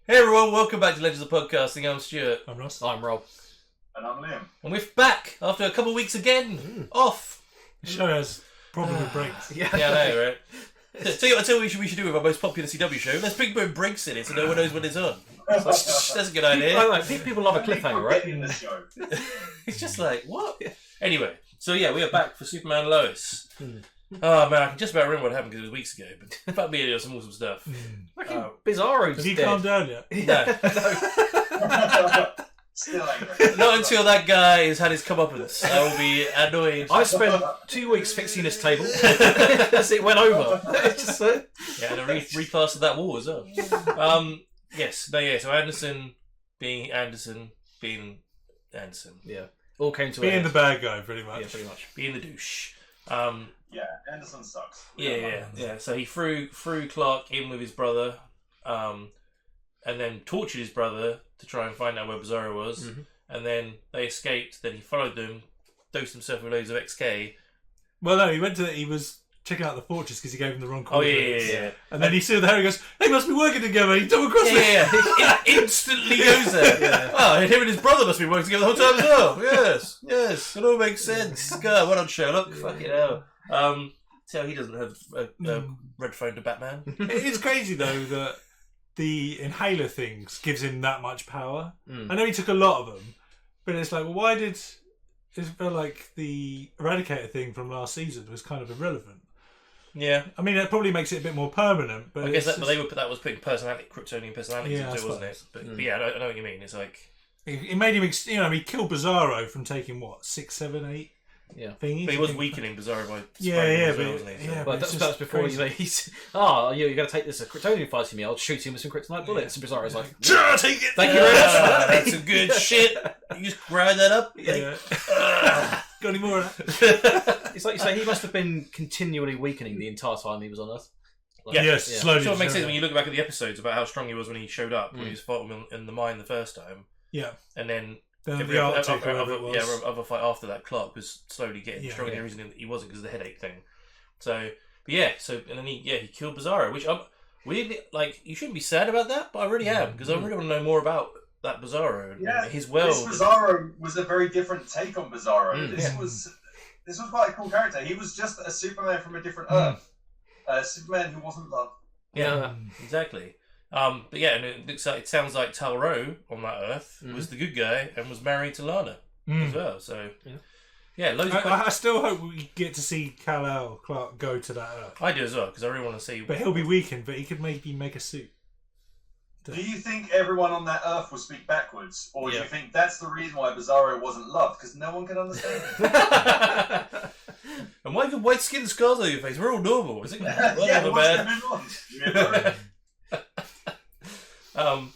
Hey everyone, welcome back to Legends of Podcasting. I'm Stuart. I'm Ross. I'm Rob. And I'm Liam. And we're back after a couple of weeks again. Off. The show has problem with breaks. Yeah, I know, right? Tell you what we should do with our most popular CW show. Let's bring breaks in it so no one knows when it's on. That's a good idea. People love a cliffhanger, right? In the show. It's just like, what? Anyway, so yeah, we are back for Superman Lois. Oh man, I can just about remember what happened because it was weeks ago, but fuck me, it was some awesome stuff. Bizarro's Have you dead. calmed down yet? No. Still angry. Not until that guy has had his comeuppance. I will be annoyed. I spent 2 weeks fixing this table as it went over. It's just Yeah, and I replastered that wall as well. So Anderson being Anderson. yeah, all came to Being an the end. bad guy, pretty much. Yeah, pretty much. Being the douche. Yeah, Anderson sucks. Yeah. So he threw Clark in with his brother, and then tortured his brother to try and find out where Bizarro was. Mhm. And then they escaped. Then he followed them, dosed himself with loads of XK. Well, no, he was checking out the fortress because he gave him the wrong Oh coordinates. yeah. And then he saw the Harry goes, they must be working together. He double crossed me. Yeah. He instantly goes there. Yeah. Oh, and him and his brother must be working together the whole time as well. Yes. It all makes sense. God, well done, Sherlock. Fucking hell. So he doesn't have a red phone to Batman. It's crazy, though, that the inhaler things gives him that much power. Mm. I know he took a lot of them, but it's like, well, why did... It felt like the Eradicator thing from last season was kind of irrelevant. Yeah. I mean, that probably makes it a bit more permanent, but I guess it's that was putting Kryptonian personalities Yeah, into I it, wasn't it? But Mm. yeah, I know what you mean. It's like... it made him, he killed Bizarro from taking, what, 6, 7, 8 Yeah. thingies? But he was weakening Bizarro by Yeah, spraying him yeah, as well, but- wasn't he? So- yeah, Well, it's that just was before crazy. he's you're going to take this Kryptonian fighting me. I'll shoot him with some kryptonite bullets. And Bizarro's like, Sure, take it! Thank you very much. That's some good shit. You just grind that up. Yeah. Got any more of that? it's like you say, he must have been continually weakening the entire time he was on Earth. Like, Yeah. Yes, yeah. slowly. Sure, it makes sense slowly. when you look back at the episodes about how strong he was when he showed up, when he was fighting in the mine the first time, Yeah. and then Then every the other, Arctic, or whatever it was. other fight after that, Clark was slowly getting Yeah. stronger. Yeah. The reason he wasn't because of the headache thing. So, but yeah, and then he killed Bizarro, which I'm weirdly like. You shouldn't be sad about that, but I really am because I really want to know more about that Bizarro and Yeah, his world. This Bizarro was a very different take on Bizarro. Mm. This was quite a cool character. He was just a Superman from a different Earth. A Superman who wasn't loved. Yeah, exactly. But yeah, and it sounds like Talro on that Earth was the good guy and was married to Lana as well. So yeah, loads of I still hope we get to see kal-el Clark go to that Earth. I do as well because I really want to see. But he'll be weakened, but he could maybe make a suit. Do you think everyone on that Earth will speak backwards? Or do Yeah. you think that's the reason why Bizarro wasn't loved? Because no one can understand him. And why have white skin and scars on your face? We're all normal. Is it? Yeah, Whatever, what's man. going on?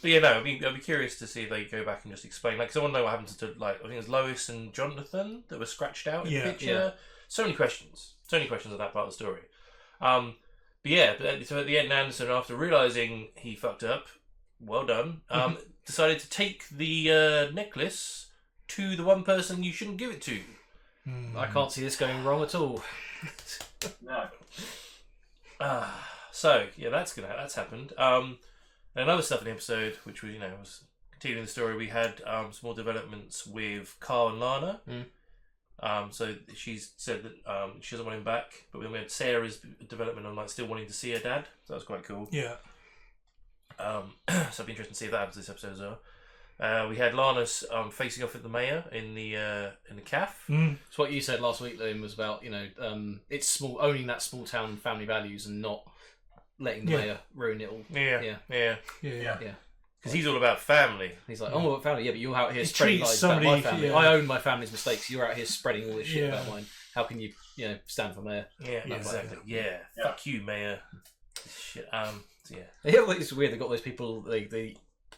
But yeah, no, I'd be curious to see if they go back and just explain. Like, 'cause I want to know what happened to I think it was Lois and Jonathan that were scratched out in the picture. Yeah. So many questions. So many questions on that part of the story. But yeah, so at the end, Anderson, after realizing he fucked up, well done, decided to take the necklace to the one person you shouldn't give it to. I can't see this going wrong at all. No. So yeah, that's happened. And other stuff in the episode, which was was continuing the story. We had some more developments with Carl and Lana. So she's said that she doesn't want him back, but then we had Sarah's development on still wanting to see her dad. So that was quite cool. Yeah. So it'd be interesting to see if that happens this episode as well. We had Lana's facing off with the mayor in the calf. It's what you said last week, Liam, was about it's owning that small town family values and not letting the mayor ruin it all. Yeah. Yeah. Because he's all about family. He's like, oh, family, yeah, but you're out here He spreading treats lies about my somebody- family. yeah. I own my family's mistakes. You're out here spreading all this shit Yeah. about mine. How can you, stand for mayor? Yeah, Yeah. exactly. Yeah. Fuck you, mayor. Shit. So yeah. Yeah, well, it's weird. They got those people, the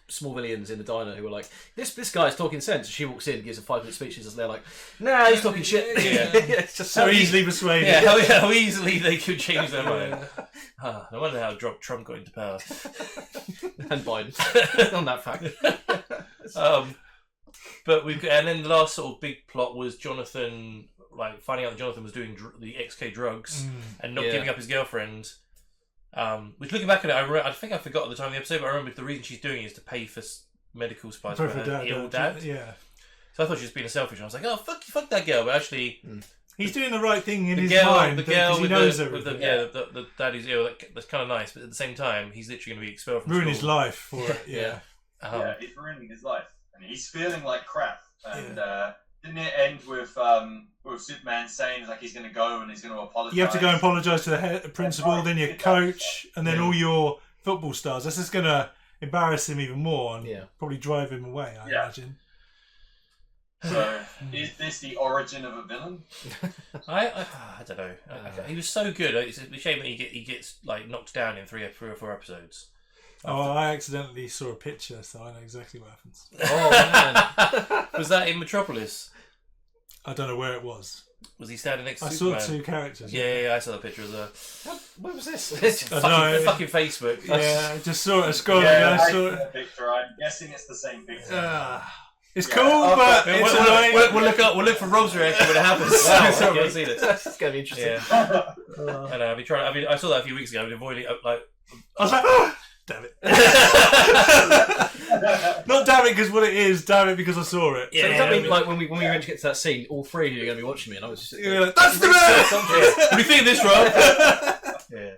small villains in the diner who are like, this guy's talking sense. And she walks in, gives a 5-minute speech, and they're like, nah, he's talking shit. Yeah. It's just So easily persuaded. Yeah, how easily they could change their mind. No wonder how Trump got into power. and Biden on that fact. But and then the last sort of big plot was Jonathan, finding out that Jonathan was doing the XK drugs and not Yeah. giving up his girlfriend. Which looking back at it, I think I forgot at the time of the episode, but I remember the reason she's doing it is to pay for medical supplies for her ill dad. Yeah. So I thought she was being selfish. And I was like, oh fuck that girl, but actually. He's doing the right thing in his mind. The girl with everything. the dad who's ill. That's kind of nice, but at the same time, he's literally going to be expelled from ruin school. his life for it. Yeah, he's ruining his life, and he's feeling like crap. And didn't it end with Superman saying like he's going to go and he's going to apologize? You have to go and apologise to the head principal, then your coach, and then all your football stars. That's just going to embarrass him even more and probably drive him away. I imagine. So, is this the origin of a villain? I don't know. He was so good. It's a shame that he gets like knocked down in 3 or 4 episodes. Oh, I accidentally saw a picture, so I know exactly what happens. Oh man, was that in Metropolis? I don't know where it was. Was he standing next to I Superman? saw 2 characters. Yeah, I saw the picture as well. where was this? Fucking Facebook. Yeah, I just saw it. Scrolling. Yeah, I saw the picture. I'm guessing it's the same picture. It's cool, but it's annoying. We'll look for Rob's reaction when it happens. Wow, So okay. we'll see this. That's gonna be interesting. Yeah. I know. I saw that a few weeks ago. I've been avoiding like. I was like, oh, damn it. Not damn it because what it is, damn it because I saw it. So does that mean like when we eventually get to that scene, all 3 of you are going to be watching me, and I was just You're like, that's the man. What do you think of this, Rob? Yeah.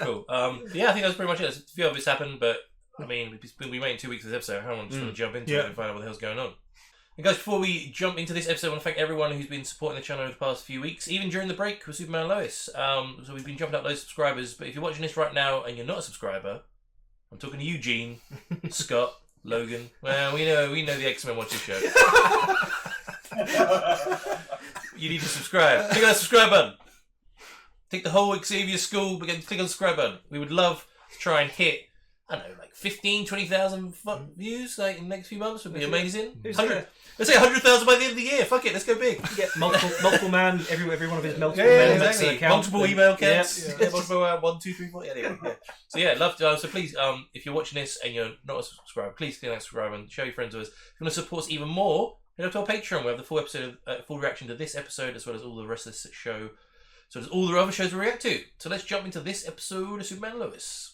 Cool. Yeah, I think that's pretty much it. A few of this happened, but I mean, we waited 2 weeks for this episode. I want to jump into it and find out what the hell's going on. And guys, before we jump into this episode, I want to thank everyone who's been supporting the channel over the past few weeks, even during the break with Superman Lois. So we've been jumping up those subscribers, but if you're watching this right now and you're not a subscriber, I'm talking to you, Gene, Scott, Logan. Well, we know the X-Men watch this show. You need to subscribe. Click on that subscribe button. Take the whole Xavier School, but click on the subscribe button. We would love to try and hit, I don't know, like 15,000, 20,000 views like in the next few months would be amazing. 100. Let's say 100,000 by the end of the year. Fuck it, let's go big. get multiple man, every one of his multiple Yeah, men exactly. account. Multiple email accounts. Yeah. Multiple 1, 2, 3, 4. Anyway, yeah. So yeah, love to. So please, if you're watching this and you're not a subscriber, please click that subscribe and show your friends with us. If you want to support us even more, head up to our Patreon. We have the full episode, full reaction to this episode as well as all the rest of this show. So there's all the other shows we react to. So let's jump into this episode of Superman Lois.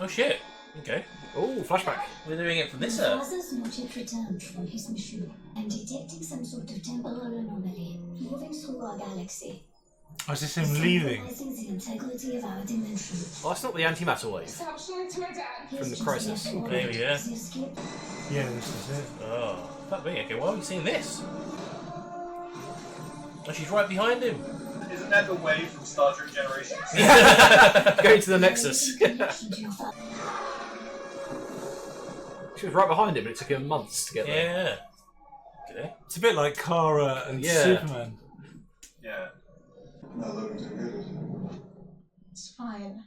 Oh shit. Okay. Oh, flashback. We're doing it from this My earth. father's not yet returned from his mission. I'm detecting some sort of temporal anomaly moving through our galaxy. I was just him leaving. Compromising the integrity of our dimension. Oh, that's not the antimatter wave. Stop showing to my dad. From the Crisis. Maybe, yeah. Yeah, this is it. Oh, fuck me. Okay, why are we seeing this? Oh, she's right behind him. Isn't that the wave from Star Trek Generations? Going to the Nexus. She was right behind him, and it took him months to get there. Yeah. Okay. It's a bit like Kara and Yeah. Superman. Yeah. Not looking too good, is it? It's fine.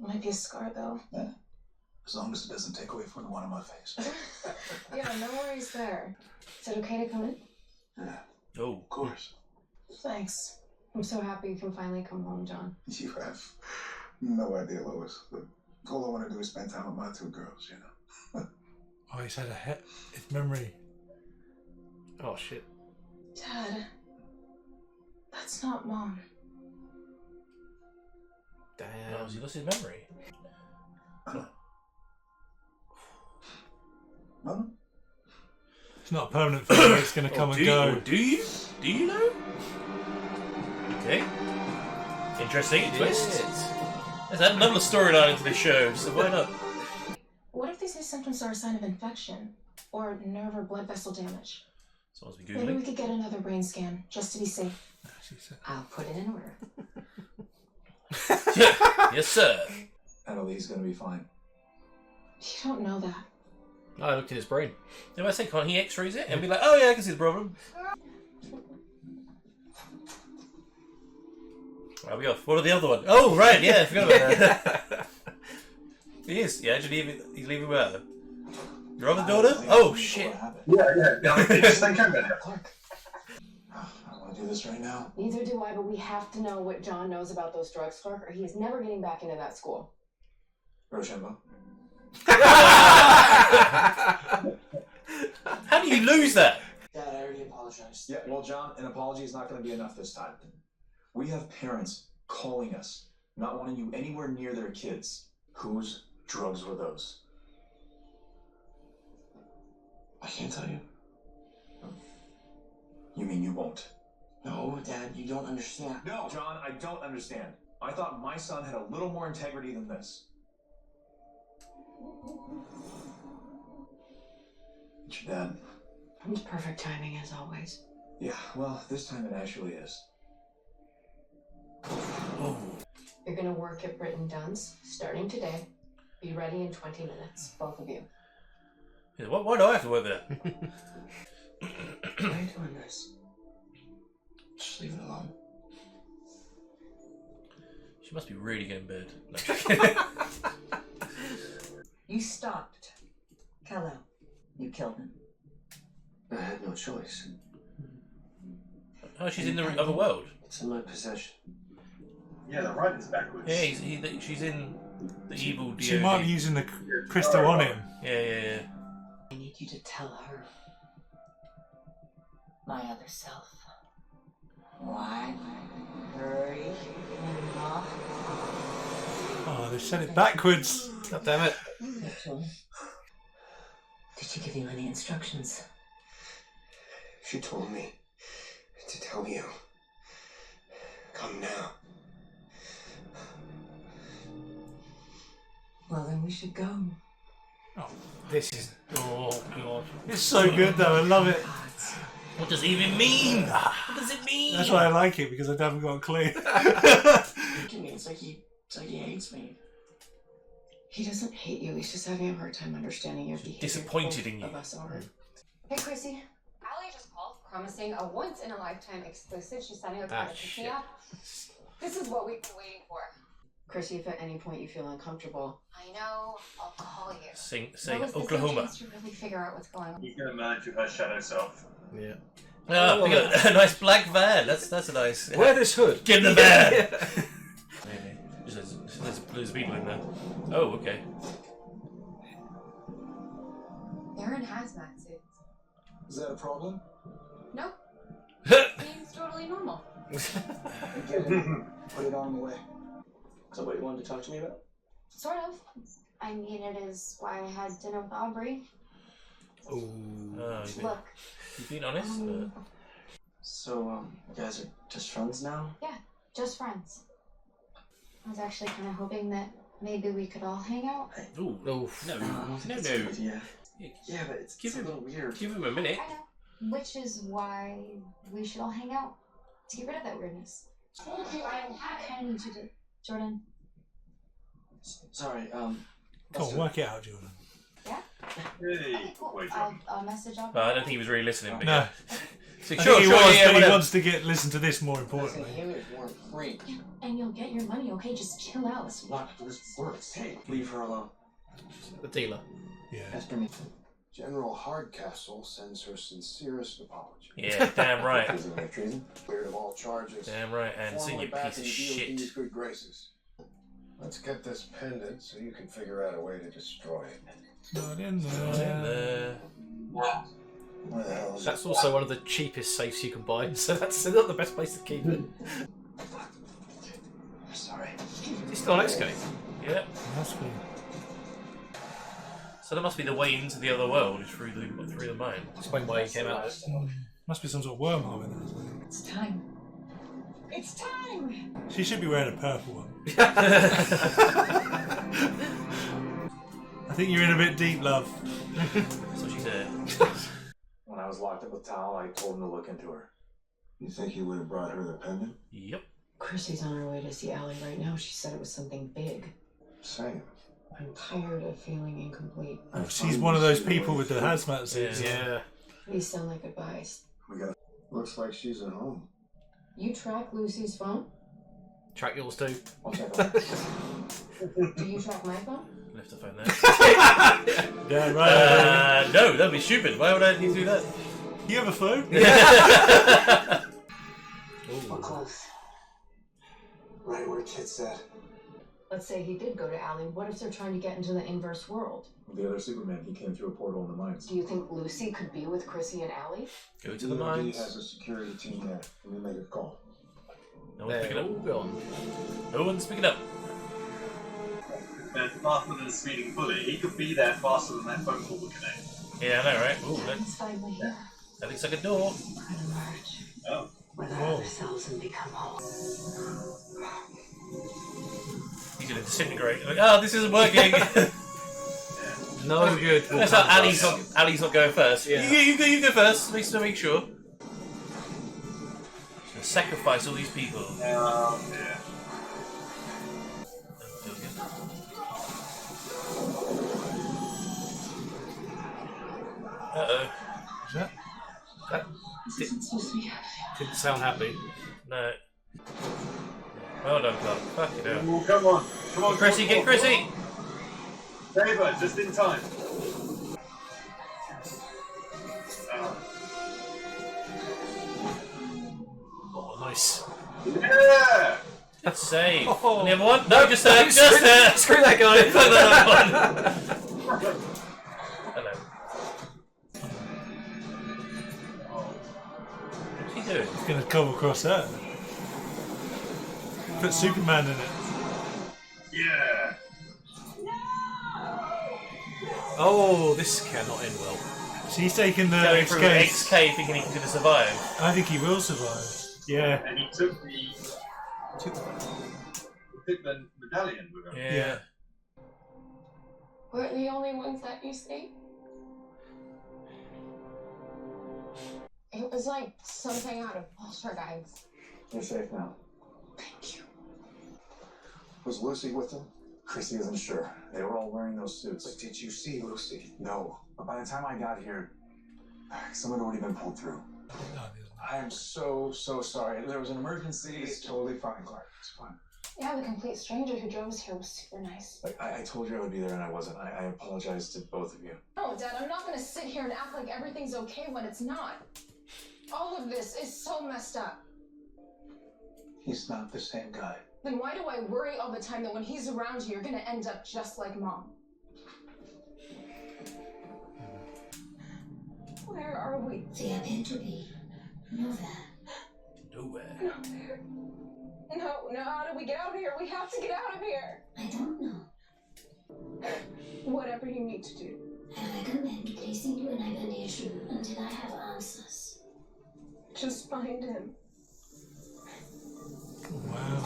Might be a scar though. Yeah. As long as it doesn't take away from the one on my face. Yeah, no worries there. Is it okay to come in? Yeah, Oh. of course. Thanks. I'm so happy you can finally come home, John. You have no idea, Lois. But all I want to do is spend time with my 2 girls, you know. Oh, he's had his memory. Oh shit. Dad, that's not Mom. Oh, Damn. has he lost his memory? No? It's not a permanent thing. It's going to come and go. Do you? Do you know? Okay. Interesting twist. There's another storyline into this show, so why not? What if these symptoms are a sign of infection? Or nerve or blood vessel damage? Someone's been Maybe we Googling. could get another brain scan, just to be safe. She said- I'll put it in order. Yes, sir. Annalee's gonna be fine. You don't know that. I looked in his brain. If I say, can't he x-rays it and be like, oh yeah, I can see the problem. Right, we off. What are the other one? Oh, right, yeah, I forgot about that. He is. Yeah, he's leaving without her. Your other daughter? Oh, shit. Yeah. Just think about it. Clark. I don't want to do this right now. Neither do I, but we have to know what John knows about those drugs, Clark, or he is never getting back into that school. Rochambeau. How do you lose that? Dad, I already apologized. Yeah, well, John, an apology is not going to be enough this time. We have parents calling us, not wanting you anywhere near their kids. Whose drugs were those? I can't tell you. You mean you won't? No, Dad, you don't understand. No, John, I don't understand. I thought my son had a little more integrity than this. It's your dad. It's perfect timing as always. Yeah, well, this time it actually is. You're gonna work at Britton Dunn's starting today. Be ready in 20 minutes, both of you. Yeah, why do I have to work there? Why are you doing this? Just leave it alone. She must be really getting bad. You stopped kal-el. You killed him. I had no choice. Oh, she's in the other world. It's in my possession. Yeah, the writing's backwards. Yeah, she's in the evil DOD. She might be using the crystal on him. Yeah. I need you to tell her. My other self. Why? Hurry enough. Oh, they said it backwards. God damn it. Actually, did she give you any instructions? She told me to tell you. Come now. Well, then we should go. This is. Oh, God. It's so good though. I love it. What does it even mean? What does it mean? That's why I like it, because I haven't got a clue. It's like he hates me. He doesn't hate you. He's just having a hard time understanding your behavior. Disappointed in you. Of us are. Hey, Chrissy. Allie just called, promising a once-in-a-lifetime exclusive. She's signing up for the shit. app. This is what we've been waiting for. Chrissy, if at any point you feel uncomfortable, I know. I'll call you. Say Lois, Oklahoma. there's no chance to really figure out what's going on. He's gonna merge with her shadow self. Yeah. Ah, we got a nice black van. That's a nice. Wear this hood. Get in the van. Maybe. There's people in there. Oh, okay. They're in hazmat suits. Is that a problem? Nope. Seems totally normal. Get it. Put it on the way. Is that what you wanted to talk to me about? Sort of. I mean, it is why I had dinner with Aubrey. Oh, Look. you've been honest. So, you guys are just friends now? Yeah, just friends. I was actually kind of hoping that maybe we could all hang out. Ooh, no. Yeah. Yeah, but it's a little weird. Give him a minute. I know. Which is why we should all hang out. To get rid of that weirdness. Told you I kind of need you to... Jordan. Sorry, Come on, work it out, Jordan. Yeah? Hey, Okay, cool. wait, I'll message up. I don't think he was really listening. But No. yeah. So, I sure, think he sure, was, yeah, but he whatever. wants to listen to this more importantly. him is more free. And you'll get your money, okay? Just chill out. That's not how this works. Hey, leave her alone. The dealer. Yeah. After me. General Hardcastle sends her sincerest apology. Yeah, damn right. Treason of treason. Cleared of all charges. Damn right. And Formally senior back piece in of the DOD's shit. good graces. Let's get this pendant so you can figure out a way to destroy it. Not in In there. there. Where the hell is That's it? also one of the cheapest safes you can buy, so that's not the best place to keep it. Sorry. It's still on Escape. Yeah. That's cool. So that must be the way into the other world, is through the mine. Explain why he came out. Must be some sort of wormhole in there. It's time. It's time! She should be wearing a purple one. I think you're in a bit deep, love. That's what she said. When I was locked up with Tal, I told him to look into her. You think he would have brought her the pendant? Yep. Chrissy's on her way to see Allie right now. She said it was something big. Same. I'm tired of feeling incomplete. She's one of those people with the hazmat suits. Yeah. These sound like goodbyes. We got. Looks like she's at home. You track Lucy's phone? Track yours too. I'll check on it. Do you track my phone? Left the phone there. Yeah, right. No, that'd be stupid. Why would I need to do that? You have a phone? We're close. Right where Kit said. Let's say he did go to Allie. What if they're trying to get into the inverse world? The other Superman, he came through a portal in the mines. Do you think Lucy could be with Chrissy and Allie? Go to the DOD mines. has a security team there. Let me make a call. No one's picking They're up. all gone. No one's picking up. Superman's faster than a speeding bullet. He could be there faster than that phone call would connect. Yeah, I know, right? Ooh, look. Finally here. That looks like a door. Could emerge Oh. without ourselves and become whole. He's gonna disintegrate. Like, oh, this isn't working. No good. That's how Ali's not going first. Yeah. You go first. Makes to make sure. Gonna sacrifice all these people. Yeah. Uh-oh. Is that? That Didn't sound happy. no. Well done, Clark. Fuck it out. Oh, come on. Come on, Chrissy, get Chrissy! Saber, just in time. Oh, nice. Yeah! That's save. Oh. And the other one? No, just there. Just there. Screw that guy. Fuck that one. Hello. What's he doing? He's going to come across that. Put Superman in it. Yeah! Oh, this cannot end well. So he's taking the Going through XK. XK thinking he can survive. I think he will survive. Yeah. And he took the medallion with him. Yeah. We're the only ones that you see. It was like something out of Poltergeist. You're safe now. Thank you. Was Lucy with them? Chrissy isn't sure. They were all wearing those suits. But did you see Lucy? No. But by the time I got here, someone had already been pulled through. I am so sorry. There was an emergency. It's totally fine, Clark. It's fine. Yeah, the complete stranger who drove us here was super nice. Like, I told you I would be there and I wasn't. I apologize to both of you. No, Dad, I'm not gonna sit here and act like everything's okay when it's not. All of this is so messed up. He's not the same guy. Then why do I worry all the time that when he's around you, you're gonna end up just like Mom? Where are we? They appear to be nowhere. Nowhere. Nowhere. No, how do we get out of here? We have to get out of here. I don't know. Whatever you need to do. I recommend placing you in hibernation until I have answers. Just find him. Wow.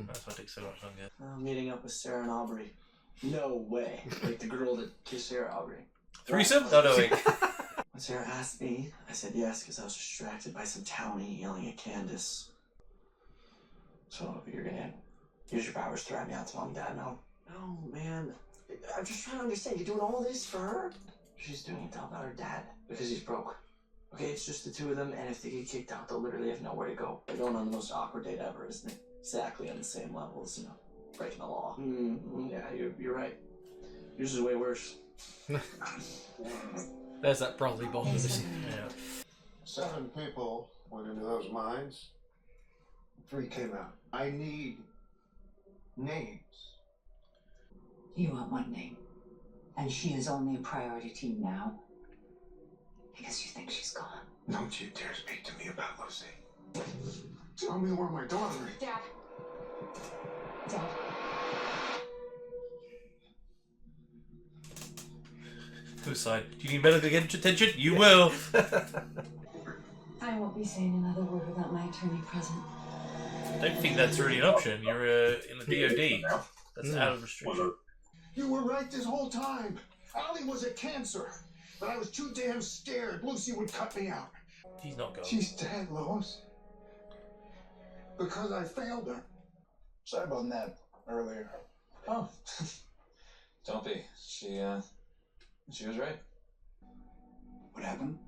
That's why it takes so much longer. Meeting up with Sarah and Aubrey. No way. Like the girl that kissed Sarah, Aubrey. Threesome? No, no, wait. When Sarah asked me, I said yes because I was distracted by some townie yelling at Candace. So you're gonna use your powers to rat me out to Mom and Dad now? No, man. I'm just trying to understand. You're doing all this for her? She's doing it to help out her dad because he's broke. Okay, it's just the two of them, and if they get kicked out, they'll literally have nowhere to go. They're going on the most awkward date ever, isn't it? Exactly on the same level as, breaking the law. Yeah, you're right. Yours is way worse. There's that brotherly bond. Yeah. 7 people went into those mines. 3 came out. I need names. You want one name, and she is only a priority to you now because you think she's gone. Don't you dare speak to me about Lucy. Tell me where my daughter is. Dad. Dad. Whose side? Do you need medical attention? You will. I won't be saying another word without my attorney present. I don't think that's really an option. You're in the DOD. That's out of restriction. You were right this whole time. Allie was a cancer, but I was too damn scared Lucy would cut me out. She's not gone. She's dead, Lois. Because I failed her. Sorry about that earlier. Oh. Don't be. She was right. What happened?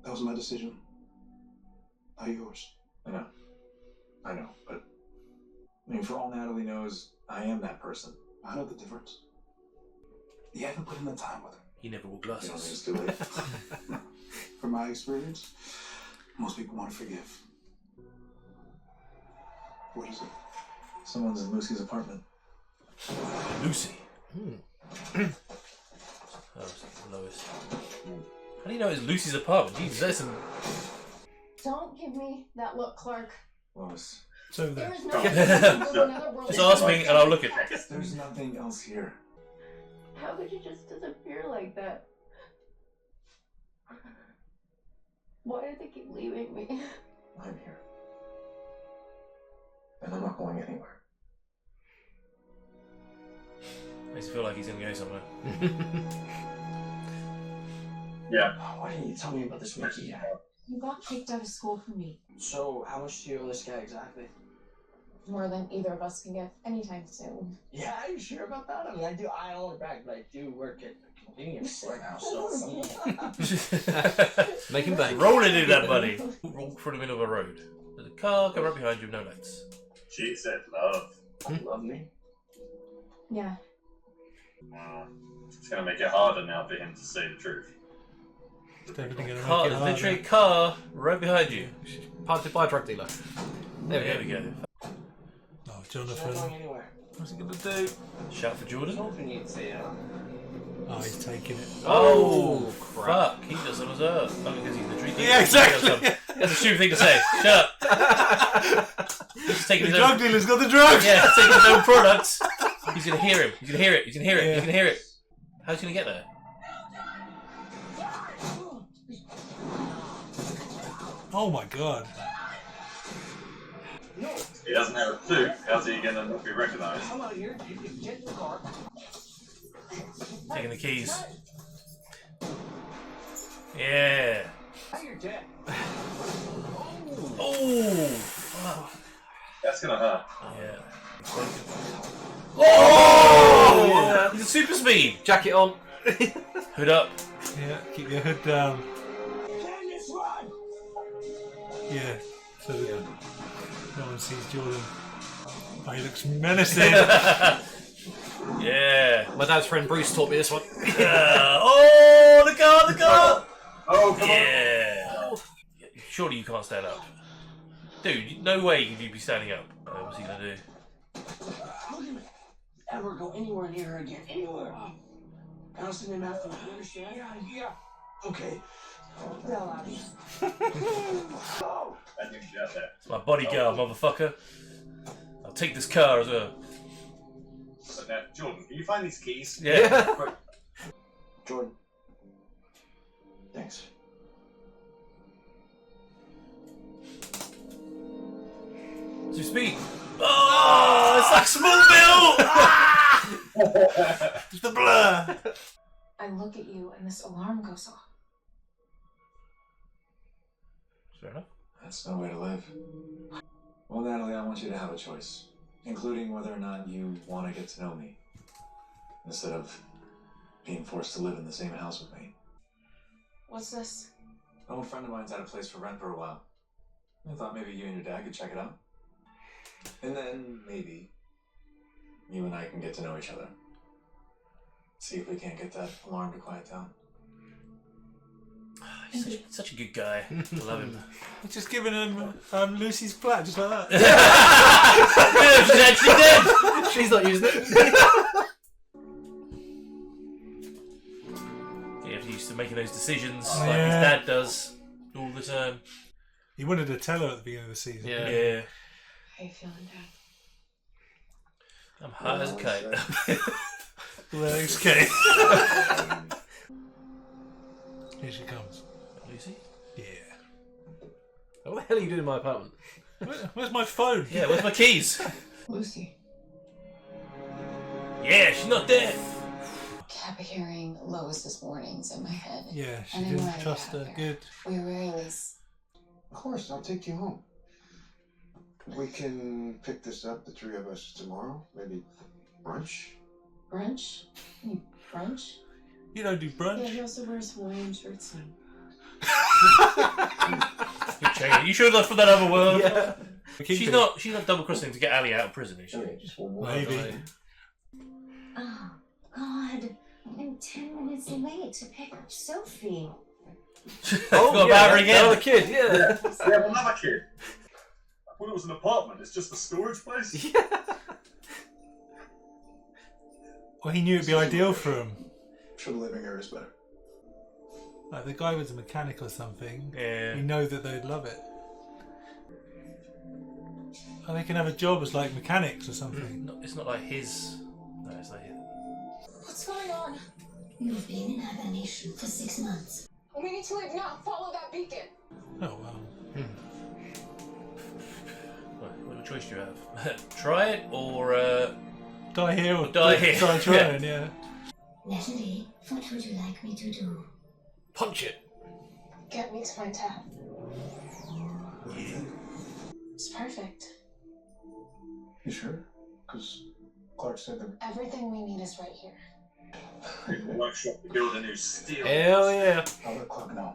That was my decision. Not yours. I know, but I mean, for all Natalie knows, I am that person. I know the difference. You haven't put in the time with her. He never wore You don't think glasses. it's too late? From my experience, most people want to forgive. What is it? Someone's in Lucy's apartment. Lucy. Oh, Lois. How do you know it's Lucy's apartment? Jesus, that's some... Don't give me that look, Clark. Lois, It's over there. Just ask me and I'll look at it. There's nothing else here. How could you just disappear like that? Why do they keep leaving me? I'm here. And I'm not going anywhere. Makes me feel like he's gonna go somewhere. Yeah. Why didn't you tell me about this Mickey guy? You got kicked out of school for me. So, how much do you owe this guy exactly? More than either of us can get anytime soon. Yeah, are you sure about that? I mean, I don't want to brag, but I do work at a convenience store now, so. Make him bank. Roll it in that, buddy. Walk through the middle of a road. There's a car coming right behind you with no lights. She said love. Love me? Yeah. It's gonna make it harder now for him to say the truth. It's definitely going to Car, make it there's harder. literally a car right behind you. Parked by a drug dealer. There we go. Oh, I'm not Jonathan. going anywhere. What's he going to do? Shout for I was Jordan. hoping you'd say that. Oh, he's taking it. Oh, fuck. He doesn't deserve. Oh, because he's the drink dealer. Yeah, exactly. That's a stupid thing to say. Shut up. He's taking The his drug own... dealer's got the drugs! Yeah, he's taking his own products. He's going to hear him. He's going to hear it. He's going to hear it. Yeah. He's going to hear it. How's he going to get there? Oh my god. He doesn't have a suit. How's he gonna not be recognised? Come out here, you can get in the car. Taking the keys. Yeah. Now you're dead. Oh, fuck. That's gonna hurt. Yeah. Oh! Yeah. Super speed. Jacket on. Hood up. Yeah, keep your hood down. Yeah, so that no one sees Jordan. Oh, he looks menacing. Yeah. My dad's friend Bruce taught me this one. Oh, the car! Oh, come Yeah. Surely you can't stand up. Dude, no way could you be standing up. Oh, what's he gonna do? Look at me. Ever go anywhere near her again? Anywhere. Constant him after, you understand? Yeah. Okay. Hell out of here. I think she's out there. It's my bodyguard, motherfucker. I'll take this car as well. But now, Jordan, can you find these keys? Yeah. Quick. Jordan. Thanks. Super speed. Oh, it's like Smallville! It's the blur. I look at you and this alarm goes off. Fair enough. That's no way to live. Well, Natalie, I want you to have a choice, including whether or not you want to get to know me, instead of being forced to live in the same house with me. What's this? An old friend of mine's had a place for rent for a while. I thought maybe you and your dad could check it out. And then, maybe, you and I can get to know each other. See if we can't get that alarm to quiet down. He's such a good guy. I love him. I've just given him Lucy's flat, just like that. Yeah, she's actually dead! She's not using it. Yeah, he's used to making those decisions like his dad does all the time. He wanted to tell her at the beginning of the season. Yeah. How you feeling, Dad? I'm high as a kite. Thanks, Kate. Here she comes. Lucy? Yeah. What the hell are you doing in my apartment? Where's my phone? Yeah, where's my keys? Lucy. Yeah, she's not dead. Kept hearing Lois's warnings in my head. Yeah, she And I knew didn't I'd trust get her. there. Good. We were at least. Of course, I'll take you home. We can pick this up, the three of us, tomorrow. Maybe brunch? Brunch? You brunch? You don't do brunch. Yeah, he also wears Hawaiian shirts now. Good change. You sure enough for that other world? Yeah. She's not double crossing to get Ali out of prison, is she? Maybe. Oh, God. I'm 10 minutes late to pick up Sophie. Forgot about her again. Another kid, yeah. We have another kid. I thought it was an apartment. It's just a storage place. Well, he knew it'd be ideal for him. Sure, the living area is better. Like the guy was a mechanic or something. Yeah. You know that they'd love it. Oh, they can have a job as like mechanics or something. It's not like his. No, it's like his. What's going on? You've been in hibernation for 6 months. We need to leave now. Follow that beacon. Oh well. What choice do you have? Try it or die here or die here. Try trying, yeah. Natalie, what would you like me to do? Punch it. Get me to my dad. It's perfect. You sure? Because Clark said that. Everything we need is right here. Workshop to build a new steel. Hell yeah. I'll let Clark know.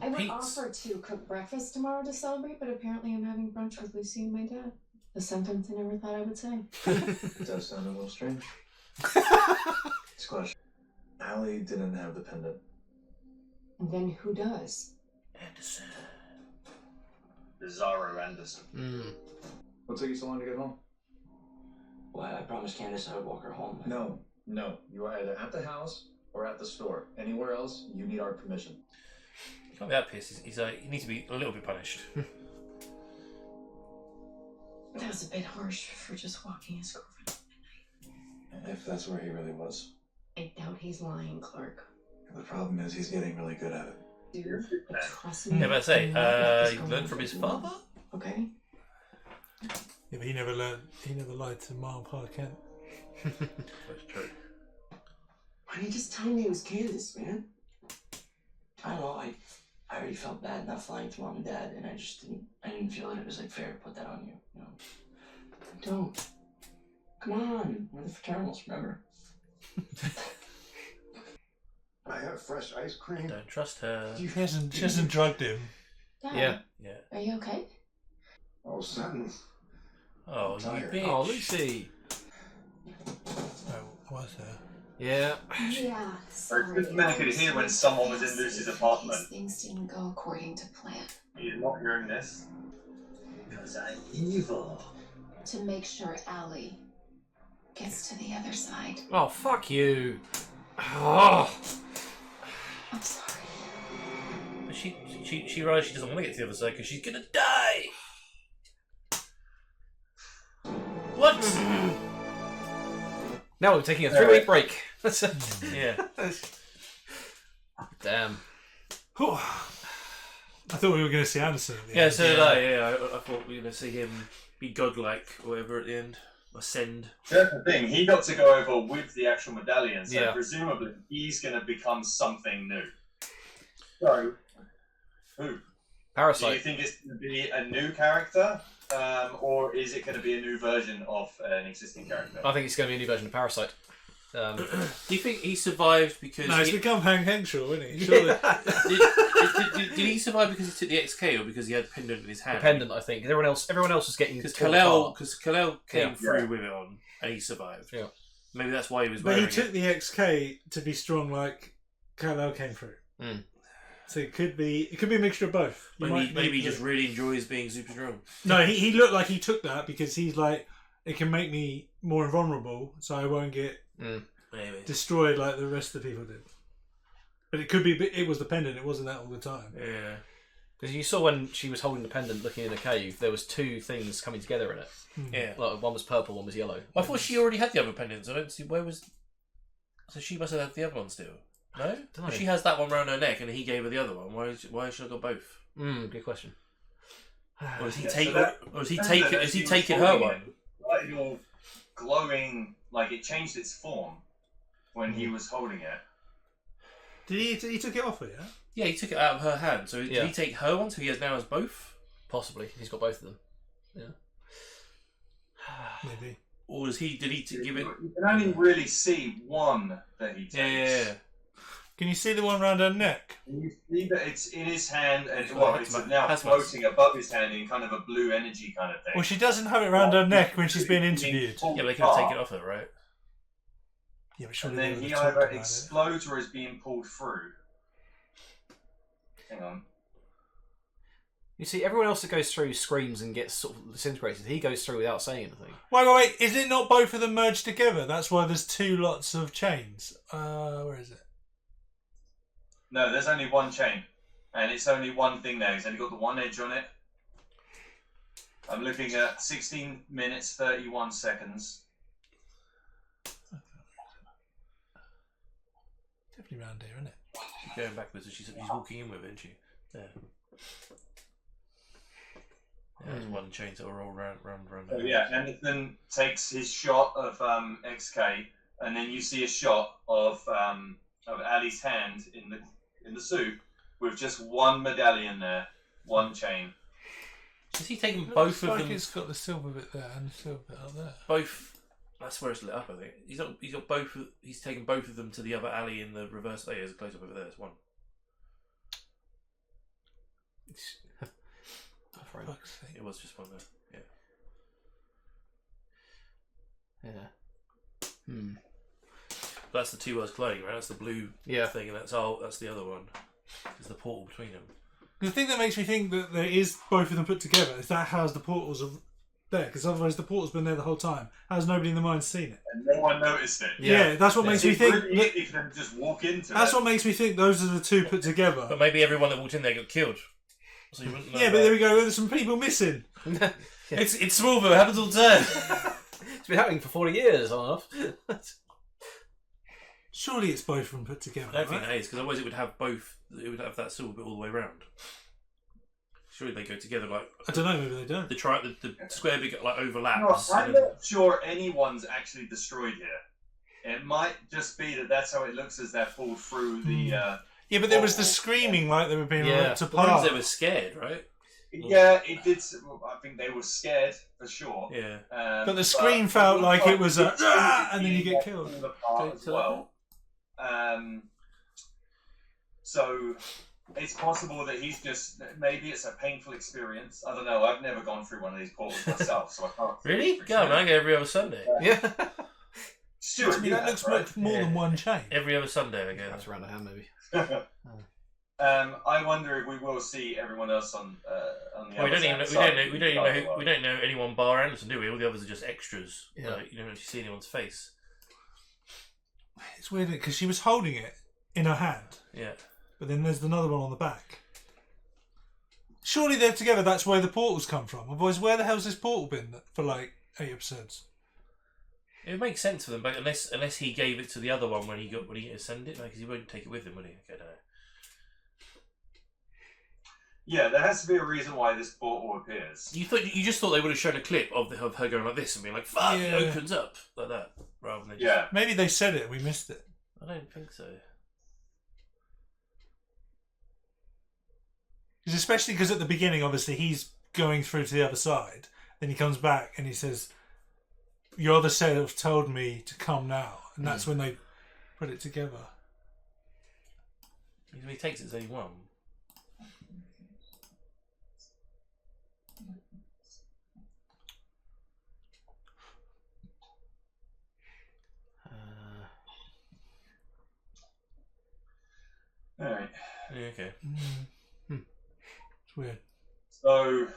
I would offer to cook breakfast tomorrow to celebrate, but apparently I'm having brunch with Lucy and my dad. A sentence I never thought I would say. It does sound a little strange. Squash. Allie didn't have the pendant. And then who does? Anderson. Bizarro Anderson. What took you so long to get home? Well, I promised Candace I would walk her home. No. You are either at the house or at the store. Anywhere else, you need our permission. He can't be that pissed. He's like, he needs to be a little bit punished. That was a bit harsh for just walking his girlfriend. If that's where he really was. I doubt he's lying, Clark. The problem is he's getting really good at it. Dude, trust me. Yeah, but I say, he learned from his father? Okay. Yeah, but he never lied to Ma and Pa Kent. That's true. Why didn't you just tell me it was Candace, man? I don't know, I already felt bad not lying to Mom and Dad, and I didn't feel that it was like fair to put that on you, you know? Don't. Come on, we're the fraternals, remember? I have fresh ice cream. Don't trust her. She hasn't drugged him. Dad, Yeah. are you okay? Oh, son. Oh, you bitch. Oh, Lucy. Oh, was there? Yeah. Yeah, sorry. This man could hear when someone was in Lucy's apartment. Things didn't go according to plan. He's not hearing this. Because I'm evil. To make sure Allie gets to the other side. Oh, fuck you. Oh. I'm sorry. But she realizes she doesn't want to get to the other side because she's gonna die. What? Now we're taking a 3-week break. Yeah. Damn. I thought we were going to see Anderson at the Yeah, end. so did I. Yeah, I thought we were going to see him be godlike or whatever at the end. Ascend. That's the thing. He got to go over with the actual medallion, so Yeah. presumably he's going to become something new. So, who? Parasite. Do you think it's going to be a new character, or is it going to be a new version of an existing character? I think it's going to be a new version of Parasite. Do you think he survived because... No, he's he... become Hank Henshaw, isn't he? Surely. did he survive because he took the XK or because he had the pendant in his hand? The pendant, I think. Everyone else was getting... Because kal-el came through with it on and he survived. Yeah. Maybe that's why he was But wearing he took the XK to be strong like kal-el came through. Mm. So it could be a mixture of both. Maybe he just really enjoys being super strong. No, he looked like he took that because he's like, it can make me more invulnerable, so I won't get destroyed like the rest of the people did. But it could be, it was the pendant. It wasn't that all the time. Yeah. Because you saw when she was holding the pendant, looking in a cave, there was two things coming together in it. Yeah. Like, one was purple, one was yellow. I thought she already had the other pendants. I don't see where was. So she must have had the other one still. No, Dunno. She has that one round her neck, and he gave her the other one. Why should I got both? Good question. Or is he Yeah, taking? so that- Or is he pendant taking? that Is he she was taking her holding one? it, like your glowing, like it changed its form when he was holding it. Did he took it off her? Yeah. Yeah, he took it out of her hand. So Yeah. did he take her one? So he has now as both. Possibly. He's got both of them. Yeah. Maybe. Or was he? Did he give it? You can only really see one that he takes. Yeah. Can you see the one round her neck? And you see that it's in his hand, and It's well, got it's hazmat- now hazmat. floating above his hand in kind of a blue energy kind of thing. Well, she doesn't have it round her neck when she's being interviewed. Yeah, but they could have taken it off her, right? Yeah, but surely And they then would he have talked either about it. explodes or is being pulled through. Hang on. You see, everyone else that goes through screams and gets sort of disintegrated. He goes through without saying anything. Wait. Is it not both of them merged together? That's why there's two lots of chains. Where is it? No, there's only one chain. And it's only one thing there. He's only got the one edge on it. I'm looking at 16 minutes 31 seconds. Definitely round here, isn't it? She's going backwards and he's walking in with it, isn't she? Yeah. There's one chainsaw all round. So yeah, Anderson takes his shot of XK, and then you see a shot of Ali's hand in the suit with just one medallion there, one chain. Is he taking both of them? It's got the silver bit there and the silver bit up there. Both. That's where it's lit up. I think he's got both. He's taken both of them to the other alley in the reverse. Oh, yeah, there's a close up over there. There's one. It was just one there. Yeah. That's the two worlds colliding, right? That's the blue thing, and that's the other one. There's the portal between them. The thing that makes me think that there is both of them put together is that how's the portals there, because otherwise the portal's been there the whole time. How's nobody in the mine seen it? And no one noticed it. Yeah, that's what makes me think. It's really easy for them to just walk into That's it. what makes me think those are the two put together. But maybe everyone that walked in there got killed. So you wouldn't know. Yeah, but there we go. There's some people missing. It's Smallville. It happens all the time. It's been happening for 40 years on and off. Surely it's both of them put together. I don't think that is, because otherwise it would have both. It would have that silver bit all the way around. Surely they go together like. I don't know. Maybe they don't. The square bit like overlaps. No, I'm not sure anyone's actually destroyed here. It might just be that that's how it looks as they're pulled through the. Yeah, but there was the screaming like they were being ripped apart. Because they were scared, right? Yeah, it did. I think they were scared for sure. Yeah. But the scream felt like it was a and then you get killed. As well. So it's possible that he's just maybe it's a painful experience. I don't know. I've never gone through one of these portals myself, so I can't. Really? Go on, I go every other Sunday. Yeah. Stuart, I mean, that looks much more than one chain. Every other Sunday, I go. That's around the hand, maybe. I wonder if we will see everyone else on the Well, other side. we don't know anyone bar Anderson, do we? All the others are just extras. Yeah. Like, you don't actually see anyone's face. It's weird because she was holding it in her hand. Yeah. But then there's another one on the back. Surely they're together. That's where the portals come from. Otherwise, where the hell's this portal been for like 8 episodes? It would make sense for them, but unless he gave it to the other one when he ascended, because he won't take it with him, would he? Okay, no. Yeah, there has to be a reason why this portal appears. You just thought they would have shown a clip of her going like this and being like, "Fuck!" It opens up like that, rather than just... Maybe they said it. We missed it. I don't think so. Especially because at the beginning, obviously, he's going through to the other side. Then he comes back and he says, "Your other self told me to come now," and that's when they put it together. He takes it as only one. Alright. Yeah, okay. It's weird. So...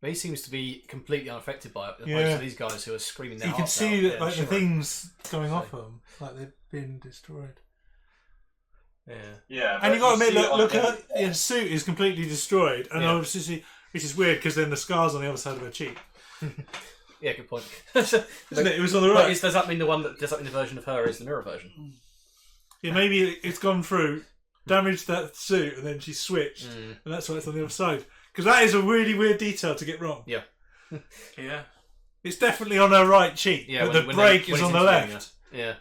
But he seems to be completely unaffected by it, as opposed to these guys who are screaming their You can hearts see out. that like the things going off them, like they've been destroyed. Yeah. And you got to admit, look, her suit is completely destroyed, and obviously, which is weird because then the scars on the other side of her cheek. Yeah, good point. Isn't it? It was on the right. Does that mean the version of her is the mirror version? Yeah, maybe it's gone through, damaged that suit, and then she switched, and that's why it's on the other side. Because that is a really weird detail to get wrong. Yeah. Yeah. It's definitely on her right cheek, but the break is on the left. Yeah.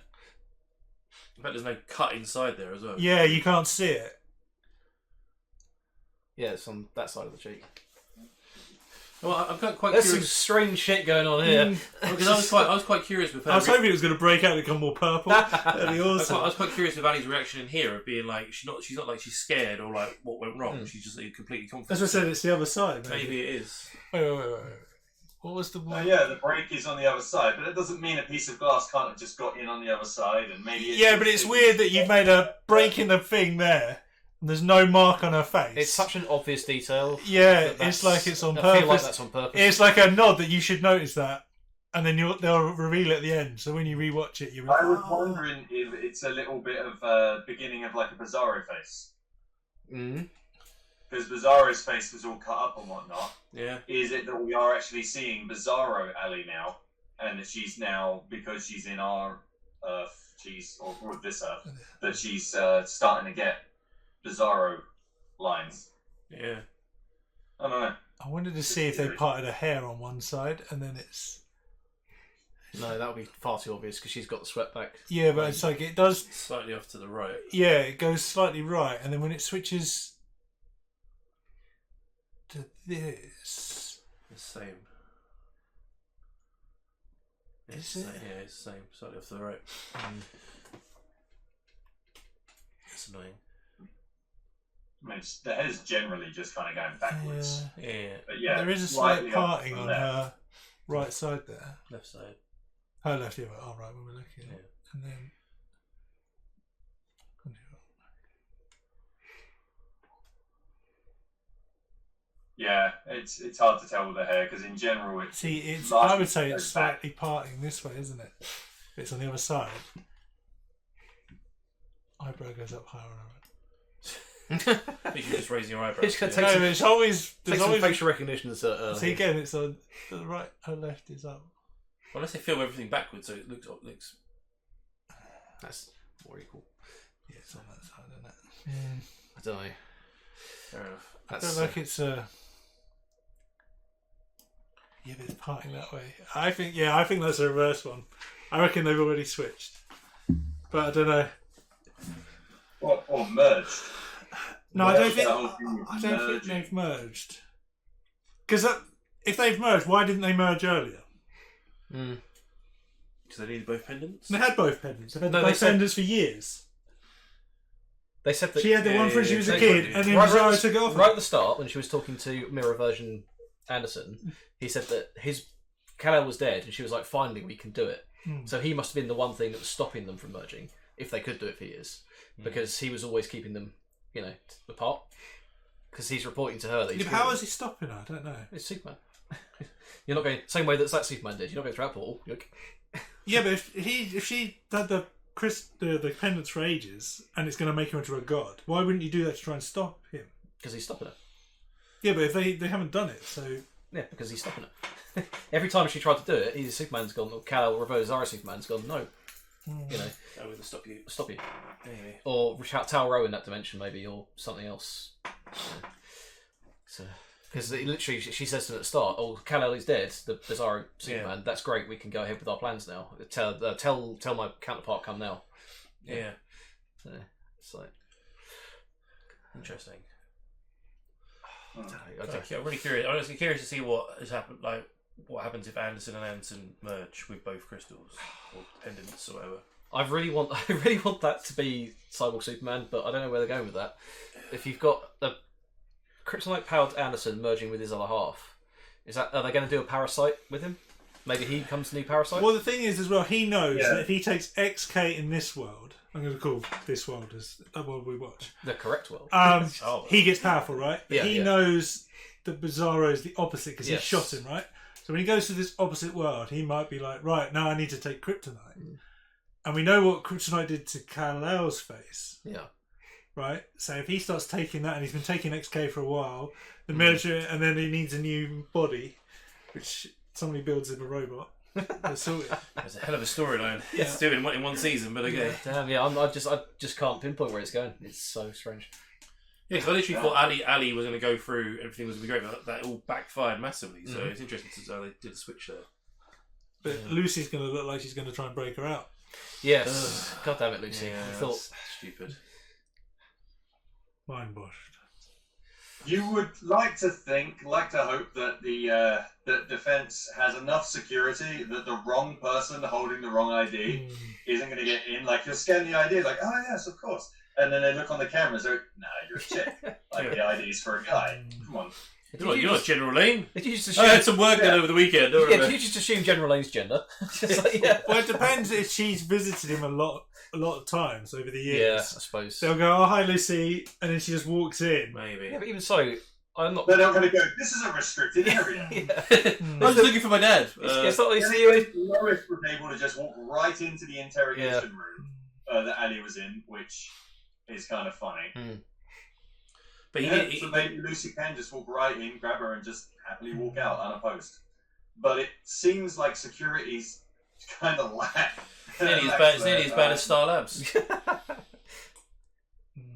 But there's no cut inside there as well. Yeah, you can't see it. Yeah, it's on that side of the cheek. Well, I'm quite There's curious. some strange shit going on here. Because I was quite curious with her. I was hoping it was going to break out and become more purple. That'd be awesome. I was quite curious with Ali's reaction in here of being like she's not like she's scared or like what went wrong. She's just like, completely confident. As I said, it's the other side. Maybe it is. Wait. What was the one? yeah, the break is on the other side, but it doesn't mean a piece of glass can't have just got in on the other side, and maybe. Yeah, but it's weird that you've made a break in the thing there. And there's no mark on her face. It's such an obvious detail. Yeah, it's like it's on purpose. I feel like that's on purpose. It's like a nod that you should notice that, and then they'll reveal it at the end. So when you rewatch it, I was wondering if it's a little bit of beginning of like a Bizarro face. because Bizarro's face was all cut up and whatnot. Yeah. Is it that we are actually seeing Bizarro Ali now, and that she's now, because she's in our Earth, or this Earth, that she's starting to get Bizarro lines. Yeah. I don't know. I wanted to see if they parted her hair on one side and then it's. No, that would be far too obvious because she's got the sweat back. Yeah, but it's like it does. Slightly off to the right. Yeah, it goes slightly right, and then when it switches to this. The same. Is it? Yeah, it's the same. Slightly off to the right. It's annoying. I mean, the hair's generally just kind of going backwards. Yeah. But yeah, there is a slight slightly parting off on the left. her right side there. Left side. Her left, yeah, but oh, right, when we're looking at it. And then. Yeah, it's hard to tell with the hair because in general it's. See, it's. largely I would say it's goes back. slightly parting this way, isn't it? If it's on the other side. Eyebrow goes up higher on her. I think you're just raising your eyebrows. It's gonna take some, it's always. take There's some always. facial recognition. See again, it's on the right. Her left is up. Well, unless they film everything backwards, so it looks. That's more equal. Yeah, it's on that side, isn't it? I don't know. Fair enough. I don't like it's yeah, but it's parting that way. I think that's a reverse one. I reckon they've already switched, but I don't know. Or merged. No, I don't think they've merged. Because if they've merged, why didn't they merge earlier? Because they needed both pendants. They had both pendants. They've had No, both pendants for years. They said that She had the one from when she was a kid, and then right Bizarro took it off. Right at the start, when she was talking to mirror version Anderson, he said that his kal-el was dead, and she was like, "Finally, we can do it." So he must have been the one thing that was stopping them from merging, if they could do it for years, because he was always keeping them, apart. Because he's reporting to her that he's. Yeah, how is he stopping her? I don't know. It's Superman. You're not going same way that Superman did. You're not going through that portal. Yeah, but if she had the pendants for ages, and it's going to make her into a god, why wouldn't you do that to try and stop him? Because he's stopping her. Yeah, but if they haven't done it, so yeah, because he's stopping her. Every time she tried to do it, either Superman's gone, or kal-el reverse Bizarro Superman's gone. No, I'm going to stop you. Stop you. Anyway. Or Tao Row in that dimension, maybe, or something else. So, because literally, she says to him at the start, "Oh, kal-el is dead. The Bizarro Superman. That's great. We can go ahead with our plans now. Tell my counterpart come now." Yeah. It's like interesting. Okay. I'm really curious. I'm honestly curious to see what has happened. Like, what happens if Anderson and Anderson merge with both crystals or pendants or whatever. I really want that to be Cyborg Superman, but I don't know where they're going with that. If you've got a kryptonite-powered Anderson merging with his other half, are they going to do a parasite with him? Maybe he becomes the new parasite? Well, the thing is as well, he knows that if he takes XK in this world, I'm going to call this world as the world we watch. The correct world. He gets powerful, right? But Yeah, he knows that Bizarro is the opposite because he shot him, right? So when he goes to this opposite world, he might be like, right, now I need to take kryptonite. And we know what kryptonite did to Kal-el's face. Yeah. Right? So if he starts taking that, and he's been taking XK for a while, the military, and then he needs a new body, which somebody builds him a robot. That's a hell of a storyline. Yeah. It's doing in one season, but okay. Damn, yeah, I just can't pinpoint where it's going. It's so strange. Yeah, because I literally thought Ali was going to go through, everything was going to be great, but that all backfired massively. So it's interesting to see how they did a switch there. But Lucy's going to look like she's going to try and break her out. Yes. God damn it, Lucy. Yeah, I thought stupid. Mind washed. You would like to hope that the that defense has enough security that the wrong person holding the wrong ID isn't going to get in. Like, you'll scan the ID, like, oh yes, of course, and then they look on the cameras, like, nah, you're a chick. Like, the ID's for a guy. Come on. You're not General Lane. Did you just assume... I had some work done over the weekend. Did you just assume General Lane's gender? Well, it depends if she's visited him a lot of times over the years. Yeah, I suppose. They'll go, oh, hi, Lucy, and then she just walks in. Maybe. Yeah, but even so, I'm not... They're not going to go, this is a restricted area. I was looking for my dad. It's not like you... Lois was able to just walk right into the interrogation room that Ali was in, which is kind of funny. But so maybe Lucy can just walk right in, grab her, and just happily walk out unopposed. But it seems like security's kind of lack. It's nearly as bad as Star Labs.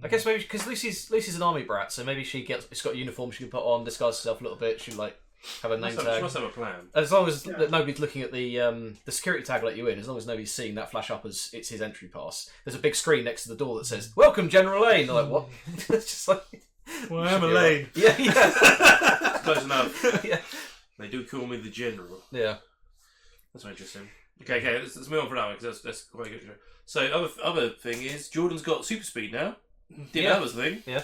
I guess maybe because Lucy's an army brat, so maybe she's got a uniform she can put on, disguise herself a little bit. She like have a name tag. She must have a plan. As long as nobody's looking at the security tag let you in, as long as nobody's seeing that flash up as it's his entry pass. There's a big screen next to the door that says "Welcome, General Lane." They're like, what? It's just like, well, I'm Elaine. Right. Yeah. Close enough. Yeah. They do call me the General. Yeah. That's interesting. Okay, let's move on for now because that's quite good. So other thing is Jordan's got super speed now. Didn't know that was the thing. Yeah.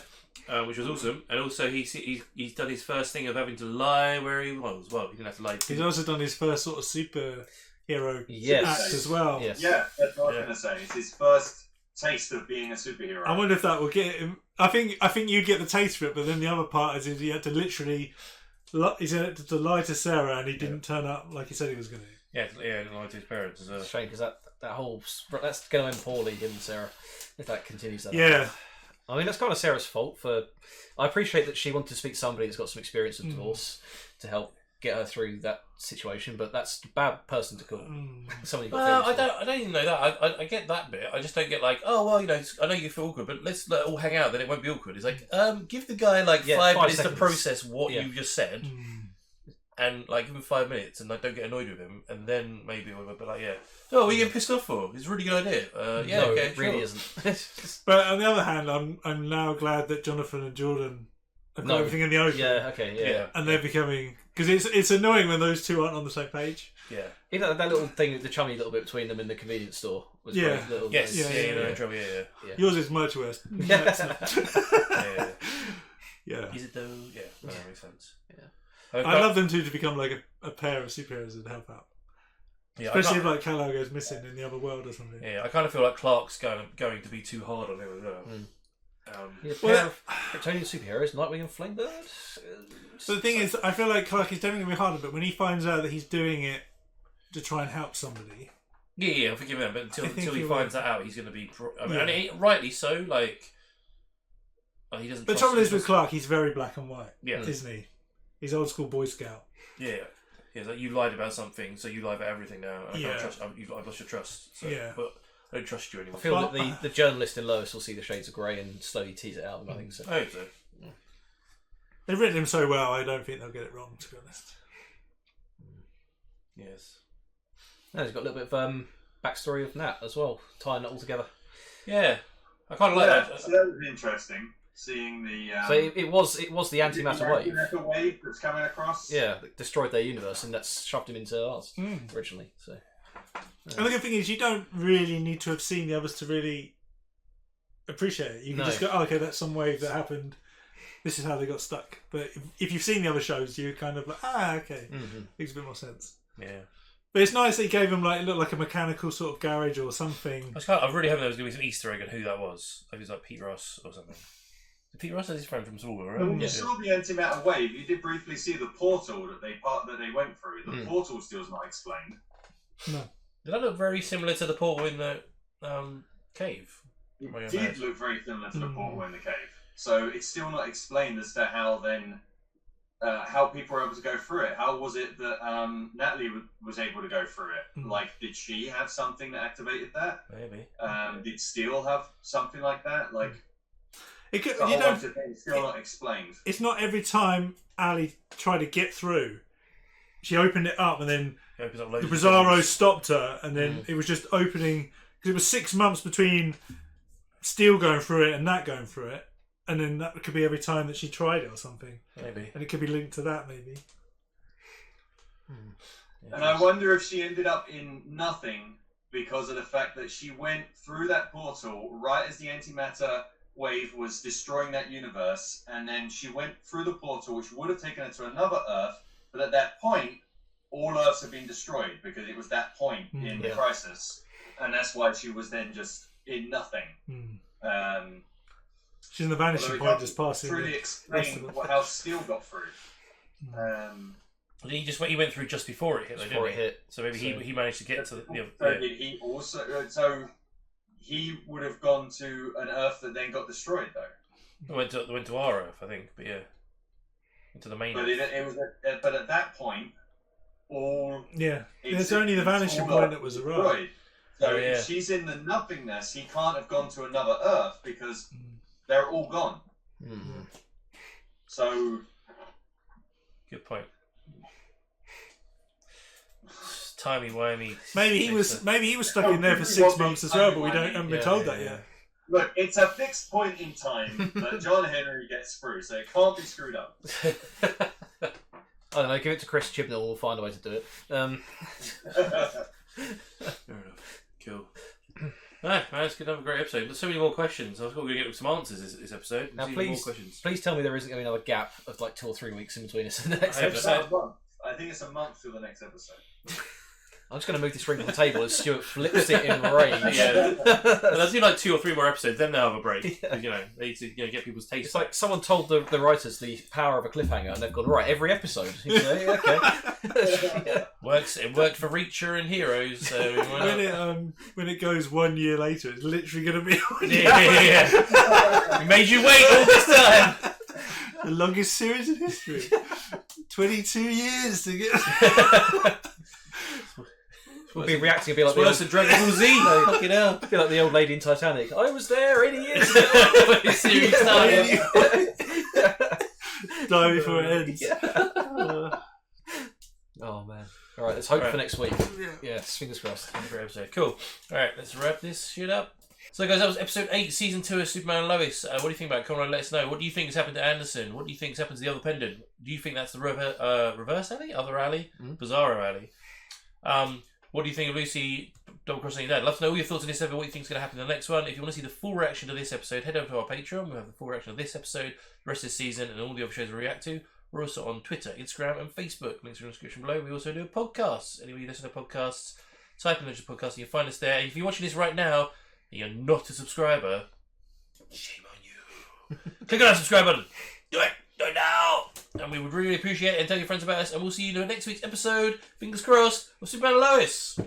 Which was awesome, and also he's done his first thing of having to lie where he was. Well, he didn't have to lie. He's also done his first sort of superhero act as well. Yes. Yeah, that's what I was going to say. It's his first taste of being a superhero. I wonder if that will get him. I think you'd get the taste for it, but then the other part is he had to literally to lie to Sarah, and he didn't turn up like he said he was going to. Yeah, he lied to his parents as well. Shame because that's going to end poorly, him and Sarah, if that continues. Yeah. I mean, that's kind of Sarah's fault. I appreciate that she wanted to speak to somebody that's got some experience of divorce to help get her through that situation, but that's a bad person to call. Somebody got I don't even know that. I get that bit. I just don't get like, oh well, I know you feel awkward, but let's all hang out. Then it won't be awkward. It's like, give the guy like 5 minutes to process what you just said, and like give him 5 minutes, and I don't get annoyed with him, and then maybe we'll be like, oh, what are you getting pissed off for? It's a really good idea. No, okay, it really isn't. But on the other hand, I'm now glad that Jonathan and Jordan have got everything in the open. Yeah, okay, yeah. And they're becoming, because it's annoying when those two aren't on the same page. Yeah. Even that little thing, the chummy little bit between them in the convenience store was great. Little Yes. Yeah. Yours is much worse. Yeah. Yeah. Is it though? Yeah, that makes sense. Yeah. I love them two to become like a pair of superheroes and help out. Yeah, especially if like kal-el goes missing in the other world or something. Yeah, I kind of feel like Clark's going to be too hard on him as well. A pair of Kryptonian superheroes, Nightwing and Flamebird. But the thing is, I feel like Clark is definitely going to be harder, but when he finds out that he's doing it to try and help somebody... Yeah, I'll forgive him, but until he finds that out, he's going to be... and rightly so, like... he doesn't. The trouble is with Clark, he's very black and white, isn't he? He's old school Boy Scout. Yeah. Yeah, like you lied about something, so you lie about everything now. I can't trust. I've lost your trust. So, but I don't trust you anymore. I feel that the journalist in Lois will see the shades of grey and slowly tease it out of him. I think so. I hope so. Yeah. They've written him so well, I don't think they'll get it wrong, to be honest. Yes. No, he's got a little bit of backstory of Nat as well, tying it all together. Yeah, I kind of like that. So that was interesting. Seeing the so it was the antimatter wave. Antimatter wave that's coming across. Yeah, that destroyed their universe, and that's shoved him into ours originally. So, and the good thing is, you don't really need to have seen the others to really appreciate it. You can just go, oh, okay, that's some wave that happened. This is how they got stuck. But if you've seen the other shows, you're kind of like, okay, makes a bit more sense. Yeah. But it's nice that he gave him like look like a mechanical sort of garage or something. I really hope there was going to be some Easter egg on who that was. Like it was like Pete Ross or something. Pete Ross is his friend from Smallville, right? When you saw the antimatter wave, you did briefly see the portal that they went through. The portal still's not explained. No. Did that look very similar to the portal in the cave? It did look very similar to the portal in the cave. So it's still not explained as to how then how people were able to go through it. How was it that Natalie was able to go through it? Like, did she have something that activated that? Maybe. Did Steele have something like that? Like. It could, still not explained. It's not every time Ali tried to get through, she opened it up and then the Bizarro stopped her, and then it was just opening because it was 6 months between Steele going through it and Nat going through it, and then that could be every time that she tried it or something. Maybe, and it could be linked to that maybe. And I wonder if she ended up in nothing because of the fact that she went through that portal right as the antimatter wave was destroying that universe, and then she went through the portal, which would have taken her to another Earth, but at that point, all Earths have been destroyed because it was that point in the crisis, and that's why she was then just in nothing. She's in the vanishing point, just passing. Really explain how Steele got through. He went through just before it hit, though, didn't he? So maybe he managed to get to the. Did he also? So he would have gone to an Earth that then got destroyed, though. They went to our Earth, I think, but yeah, into the main. But but at that point, it's only the vanishing point that was arrived. So if she's in the nothingness, he can't have gone to another Earth because they're all gone. Mm-hmm. So, good point. Timey-wimey. Maybe he was stuck in there for 6 months as well, but we haven't been told that yet. Look, it's a fixed point in time that John Henry gets through, so it can't be screwed up. I don't know, give it to Chris Chibnall, we'll find a way to do it. Fair enough. Cool. Alright, man, it's going to have a great episode. There's so many more questions. I was going to get some answers this episode. Now, more questions. Please tell me there isn't going to be another gap of like 2 or 3 weeks in between us and the next episode. I think it's a month till the next episode. I'm just going to move this ring on the table as Stuart flips it in rage. Yeah, let's do like 2 or 3 more episodes, then they'll have a break. Yeah. You know, they need to get people's taste. It's like someone told the writers the power of a cliffhanger, and they've gone, right, every episode. You say, okay. Yeah. It worked for Reacher and Heroes. So when it goes 1 year later, it's literally going to be. Yeah. We made you wait all this time. The longest series in history. 22 years to get. We'll be reacting a bit like worse than Dragon Ball Z. Fucking hell. A bit like the old lady in Titanic. I was there 80 years ago. Series started. Die before it ends. Oh man. Alright, let's hope for next week. Yeah, fingers crossed. Great episode. Cool. Alright, let's wrap this shit up. So guys, that was episode 8, season 2 of Superman Lois. What do you think about it? Come on, let us know. What do you think has happened to Anderson? What do you think has happened to the other pendant? Do you think that's the reverse alley? Other alley? Bizarro alley? What do you think of Lucy double-crossing your dad? Love to know all your thoughts on this episode, what you think is going to happen in the next one. If you want to see the full reaction to this episode, head over to our Patreon. We'll have the full reaction of this episode, the rest of the season, and all the other shows we react to. We're also on Twitter, Instagram, and Facebook. Links are in the description below. We also do podcasts. Anyway, you listen to podcasts, type in the podcast, and you'll find us there. And if you're watching this right now, and you're not a subscriber, shame on you. Click on that subscribe button. Do it. Do it now. And we would really appreciate it. And tell your friends about us. And we'll see you in next week's episode. Fingers crossed. Of Superman Lois.